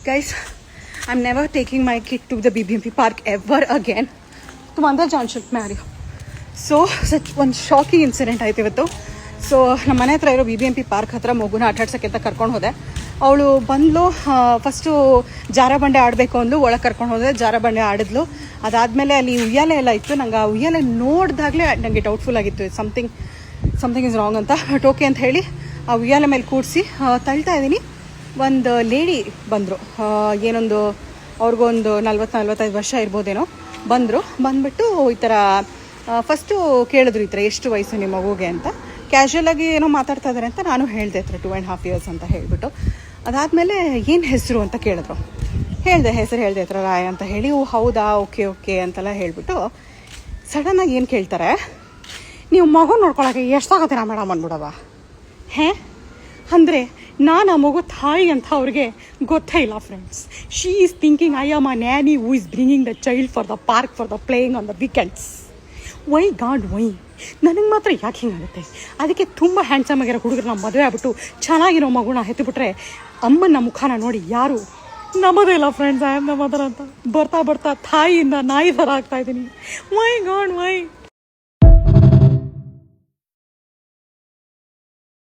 guys, I'm never taking my kid to the BBMP park ever again. तुम अंदर जान शकते मैं आ रही हो. ಸೊ ಒಂದು ಶಾಕಿಂಗ್ ಇನ್ಸಿಡೆಂಟ್ ಆಯ್ತು ಇವತ್ತು. ಸೊ ನಮ್ಮ ಮನೆ ಹತ್ರ ಇರೋ BBMP ಪಾರ್ಕ್ ಹತ್ರ ಮಗುನ ಆಟಾಡ್ಸೋಕ್ಕೆ ಅಂತ ಕರ್ಕೊಂಡು ಹೋದೆ. ಅವಳು ಬಂದಳು, ಫಸ್ಟು ಜಾರಬಂಡೆ ಆಡಬೇಕು ಅಂದು ಒಳಗೆ ಕರ್ಕೊಂಡು ಹೋದೆ. ಜಾರಬಂಡೆ ಆಡಿದ್ಲು. ಅದಾದಮೇಲೆ ಅಲ್ಲಿ ಉಯ್ಯಾಲೆ ಎಲ್ಲ ಇತ್ತು. ನಂಗೆ ಆ ಉಯ್ಯಾಲೆ ನೋಡಿದಾಗಲೇ ನನಗೆ ಡೌಟ್ಫುಲ್ ಆಗಿತ್ತು, ಸಮಥಿಂಗ್ ಇಸ್ ರಾಂಗ್ ಅಂತ. ಬಟ್ ಓಕೆ ಅಂತ ಹೇಳಿ ಆ ಉಯ್ಯಾಲೆ ಮೇಲೆ ಕೂಡಿಸಿ ತಳ್ತಾ ಇದ್ದೀನಿ. ಒಂದು ಲೇಡಿ ಬಂದರು, ಏನೊಂದು ಅವ್ರಿಗೊಂದು 40-45 ವರ್ಷ ಇರ್ಬೋದೇನೋ. ಬಂದುಬಿಟ್ಟು ಈ ಥರ ಫಸ್ಟು ಕೇಳಿದ್ರು, ಈ ಥರ ಎಷ್ಟು ವಯಸ್ಸು ನಿಮ್ಮ ಮಗುಗೆ ಅಂತ. ಕ್ಯಾಶುಯಲಾಗಿ ಏನೋ ಮಾತಾಡ್ತಾ ಇದ್ದಾರೆ ಅಂತ ನಾನು ಹೇಳಿದೆ, ಹತ್ರ 2.5 years ಅಂತ ಹೇಳಿಬಿಟ್ಟು. ಅದಾದಮೇಲೆ ಏನು ಹೆಸರು ಅಂತ ಕೇಳಿದ್ರು. ಹೆಸರು ಹೇಳಿದೆ, ಹತ್ರ ರಾಯ್ ಅಂತ ಹೇಳಿ. ಹೌದಾ, ಓಕೆ ಅಂತೆಲ್ಲ ಹೇಳಿಬಿಟ್ಟು ಸಡನ್ನಾಗಿ ಏನು ಕೇಳ್ತಾರೆ, ನೀವು ಮಗು ನೋಡ್ಕೊಳಕ್ಕೆ ಎಷ್ಟಾಗತ್ತೀರಾ ಮೇಡಮ್ ಅಂದ್ಬಿಡವ. ಅಂದರೆ ನಾನು ಆ ಮಗು ತಾಯಿ ಅಂತ ಅವ್ರಿಗೆ ಗೊತ್ತೇ ಇಲ್ಲ friends. She is thinking I am a nanny who is bringing the child for the park for the playing on the weekends. Why ನನಗೆ ಮಾತ್ರ ಯಾಕೆ ಹಿಂಗಾಗುತ್ತೆ? ಅದಕ್ಕೆ ತುಂಬ ಹ್ಯಾಂಡ್ಸಮ್ ಆಗಿರೋ ಹುಡುಗರು ನಮ್ಮ ಮದುವೆ ಆಗ್ಬಿಟ್ಟು ಚೆನ್ನಾಗಿರೋ ಮಗುನ ಹೆತ್ತುಬಿಟ್ರೆ ಅಮ್ಮನ ಮುಖಾನ ನೋಡಿ ಯಾರು ನಮ್ಮದೇ ಇಲ್ಲ friends. I am the mother ಅಂತ ಬರ್ತಾ ತಾಯಿಯಿಂದ ನಾಯಿ ಥರ ಆಗ್ತಾಯಿದ್ದೀನಿ. ವೈ